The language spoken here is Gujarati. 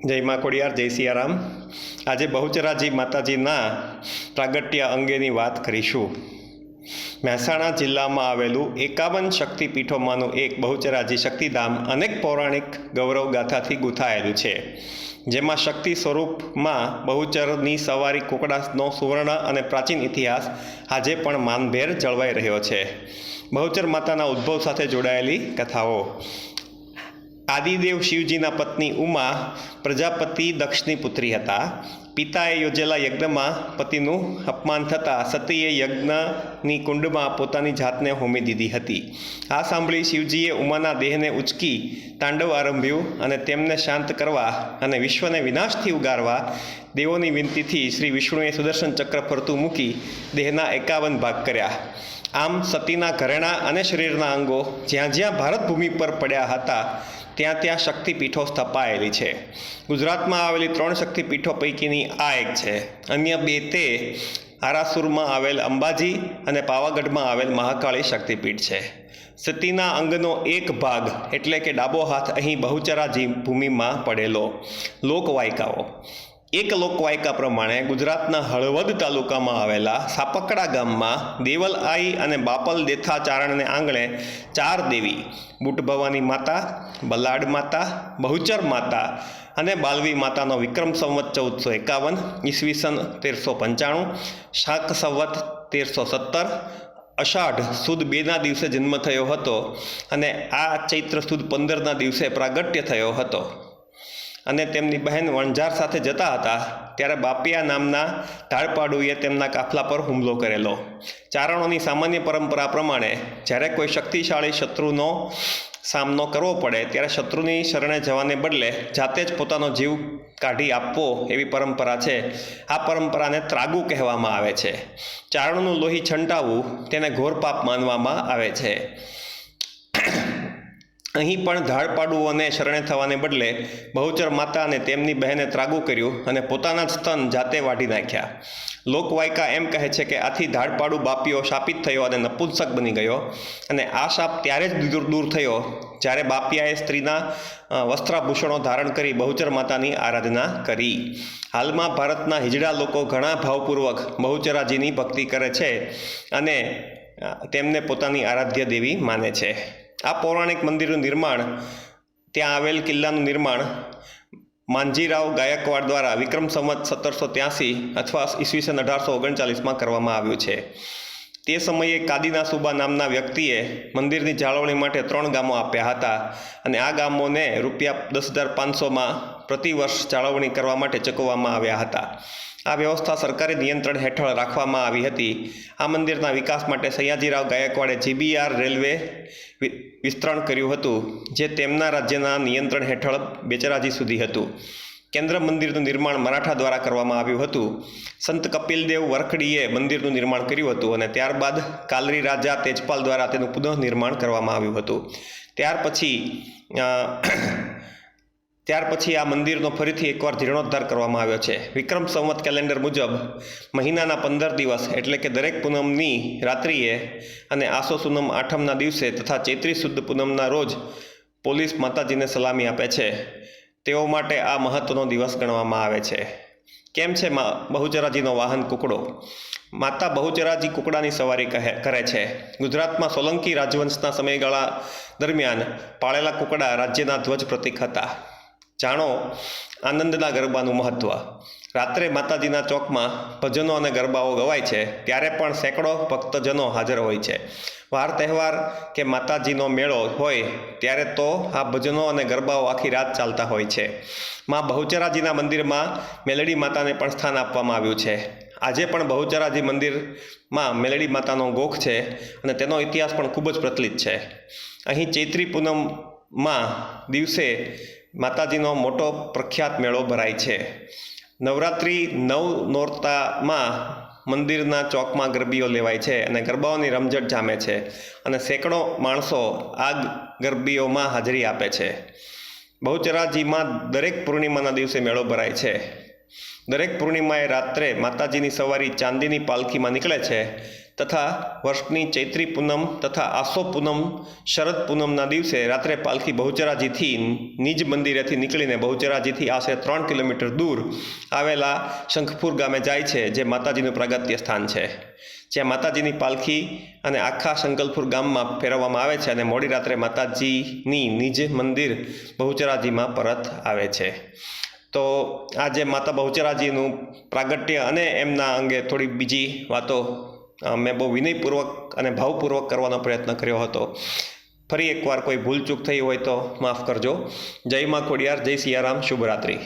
જય મા ખોડિયાર, જય સિયારામ। આજે બહુચરાજી માતાજીના પ્રાગટ્ય અંગેની વાત કરીશું। મહેસાણા જિલ્લામાં આવેલું 51 શક્તિપીઠોમાંનું એક બહુચરાજી શક્તિધામ અનેક પૌરાણિક ગૌરવ ગાથાથી ગૂંથાયેલું છે, જેમાં શક્તિ સ્વરૂપમાં બહુચરની સવારી કુકડાનો સુવર્ણ અને પ્રાચીન ઇતિહાસ આજે પણ માનભેર જળવાઈ રહ્યો છે। બહુચર માતાના ઉદ્ભવ સાથે જોડાયેલી કથાઓ। આદિદેવ શિવજીના પત્ની ઉમા પ્રજાપતિ દક્ષની પુત્રી હતા। પિતાએ યોજેલા યજ્ઞમાં પતિનું અપમાન થતાં સતીએ યજ્ઞની કુંડમાં પોતાની જાતને હોમી દીધી હતી। આ સાંભળી શિવજીએ ઉમાના દેહને ઉચકી તાંડવ આરંભ્યું અને તેમને શાંત કરવા અને વિશ્વને વિનાશથી ઉગારવા દેવોની વિનંતીથી શ્રી વિષ્ણુએ સુદર્શન ચક્ર ફરતું મૂકી દેહના 51 ભાગ કર્યા। આમ સતીના ઘરેણાં અને શરીરના અંગો જ્યાં જ્યાં ભારત ભૂમિ પર પડ્યા હતા ત્યાં ત્યાં શક્તિપીઠો સ્થપાયેલી છે। ગુજરાતમાં આવેલી 3 શક્તિપીઠો પૈકીની આ એક છે। અન્ય 2 તે આરાસુરમાં આવેલ અંબાજી અને પાવાગઢમાં આવેલ મહાકાળી શક્તિપીઠ છે। સતીના અંગનો એક ભાગ એટલે કે ડાબો હાથ અહીં બહુચરાજી ભૂમિમાં પડેલો। લોકવાયકાઓ। એક લોકવાયકા પ્રમાણે ગુજરાતના હળવદ તાલુકામાં આવેલા સાપકડા ગામમાં દેવલ આઈ અને બાપલ દેથા ચારણને આંગણે 4 દેવી બુટ ભવાની માતા, બલાડ માતા, બહુચર માતા અને બાલવી માતાનો વિક્રમ સંવત 1451 ઈસવીસન 1395 શાક સંવત 1317 અષાઢ સુદ 2ના દિવસે જન્મ થયો હતો અને આ ચૈત્ર સુદ 15ના દિવસે પ્રાગટ્ય થયો હતો અને તેમની બહેન વણઝાર સાથે જતા હતા ત્યારે બાપિયા નામના ધાડપાડુએ તેમના કાફલા પર હુમલો કરેલો। ચારણોની સામાન્ય પરંપરા પ્રમાણે જ્યારે કોઈ શક્તિશાળી શત્રુનો સામનો કરવો પડે ત્યારે શત્રુની શરણે જવાને બદલે જાતે જ પોતાનો જીવ કાઢી આપવો એવી પરંપરા છે। આ પરંપરાને ત્રાગુ કહેવામાં આવે છે। ચારણોનું લોહી છંટાવવું તેને ઘોર પાપ માનવામાં આવે છે। અહીં પણ ધાડપાડુઓને શરણે થવાને બદલે બહુચર માતા અને તેમની બહેને ત્રાગુ કર્યું અને પોતાના જ સ્તન જાતે વાઢી નાખ્યા। લોકવાયકા એમ કહે છે કે આથી ધાડપાડુ બાપીઓ શાપિત થયો અને નપુંસક બની ગયો અને આ શાપ ત્યારે જ દૂર થયો જ્યારે બાપિયાએ સ્ત્રીના વસ્ત્રાભૂષણો ધારણ કરી બહુચર માતાની આરાધના કરી। હાલમાં ભારતના હિજડા લોકો ઘણા ભાવપૂર્વક બહુચરાજીની ભક્તિ કરે છે અને તેમને પોતાની આરાધ્ય દેવી માને છે। આ પૌરાણિક મંદિરનું નિર્માણ, ત્યાં આવેલ કિલ્લાનું નિર્માણ માંજીરાવ ગાયકવાડ દ્વારા વિક્રમ સંવત 1783 અથવા ઈસવીસન 1839માં કરવામાં આવ્યું છે। તે સમયે કાદીના સુબા નામના વ્યક્તિએ મંદિરની જાળવણી માટે 3 ગામો આપ્યા હતા અને આ ગામોને રૂપિયા 10,500માં પ્રતિવર્ષ જાળવણી કરવા માટે ચૂકવવામાં આવ્યા હતા। આ વ્યવસ્થા સરકારી નિયંત્રણ હેઠળ રાખવામાં આવી હતી। આ મંદિરના વિકાસ માટે સયાજીરાવ ગાયકવાડે GBR રેલવે વિસ્તરણ કર્યું હતું જે તેમના રાજ્યના નિયંત્રણ હેઠળ બેચરાજી સુધી હતું। કેન્દ્ર મંદિરનું નિર્માણ મરાઠા દ્વારા કરવામાં આવ્યું હતું। સંત કપિલદેવ વરખડીએ મંદિરનું નિર્માણ કર્યું હતું અને ત્યારબાદ કાલરી રાજા તેજપાલ દ્વારા તેનું પુનઃનિર્માણ કરવામાં આવ્યું હતું। ત્યાર પછી આ મંદિરનો ફરીથી એકવાર જીર્ણોદ્ધાર કરવામાં આવ્યો છે। વિક્રમ સંવત કેલેન્ડર મુજબ મહિનાના 15 દિવસ એટલે કે દરેક પૂનમની રાત્રિએ અને આસો સુનમ આઠમના દિવસે તથા ચૈત્રી શુદ્ધ પૂનમના રોજ પોલીસ માતાજીને સલામી આપે છે। તેઓ માટે આ મહત્વનો દિવસ ગણવામાં આવે છે। કેમ છે બહુચરાજીનો વાહન કુકડો? માતા બહુચરાજી કુકડાની સવારી કરે છે। ગુજરાતમાં સોલંકી રાજવંશના સમયગાળા દરમિયાન પાળેલા કુકડા રાજ્યના ધ્વજ પ્રતીક હતા। જાણો આનંદના ગરબાનું મહત્ત્વ। રાત્રે માતાજીના ચોકમાં ભજનો અને ગરબાઓ ગવાય છે ત્યારે પણ સેંકડો ભક્તજનો હાજર હોય છે। વાર તહેવાર કે માતાજીનો મેળો હોય ત્યારે તો આ ભજનો અને ગરબાઓ આખી રાત ચાલતા હોય છે। માં બહુચરાજીના મંદિરમાં મેલડી માતાને પણ સ્થાન આપવામાં આવ્યું છે। આજે પણ બહુચરાજી મંદિરમાં મેલડી માતાનો ગોખ છે અને તેનો ઇતિહાસ પણ ખૂબ જ પ્રચલિત છે। અહીં ચૈત્રી પૂનમમાં દિવસે માતાજીનો મોટો પ્રખ્યાત મેળો ભરાય છે। નવરાત્રિ 9 નોરતામાં મંદિરના ચોકમાં ગરબીઓ લેવાય છે અને ગરબાઓની રમઝટ જામે છે અને સેંકડો માણસો આ ગરબીઓમાં હાજરી આપે છે। બહુચરાજીમાં દરેક પૂર્ણિમાના દિવસે મેળો ભરાય છે। દરેક પૂર્ણિમાએ રાત્રે માતાજીની સવારી ચાંદીની પાલખીમાં નીકળે છે। તથા વર્ષની ચૈત્રી પૂનમ તથા આસો પૂનમ શરદ પૂનમના દિવસે રાત્રે પાલખી બહુચરાજીથી નિજ મંદિરેથી નીકળીને બહુચરાજીથી આશરે 3 કિલોમીટર દૂર આવેલા શંખપુર ગામે જાય છે, જે માતાજીનું પ્રાગટ્ય સ્થાન છે, જ્યાં માતાજીની પાલખી અને આખા શંકલપુર ગામમાં ફેરવવામાં આવે છે અને મોડી રાત્રે માતાજીની નિજ મંદિર બહુચરાજીમાં પરત આવે છે. તો આજે માતા બહુચરાજીનું પ્રાગટ્ય અને એમના અંગે થોડી બીજી વાતો મેં બહુ વિનયપૂર્વક અને ભાવપૂર્વક કરવાનો પ્રયત્ન કર્યો હતો. ફરી એકવાર કોઈ ભૂલચૂક થઈ હોય તો માફ કરજો. જય મા ખોડિયાર, જય સિયારામ, શુભરાત્રિ.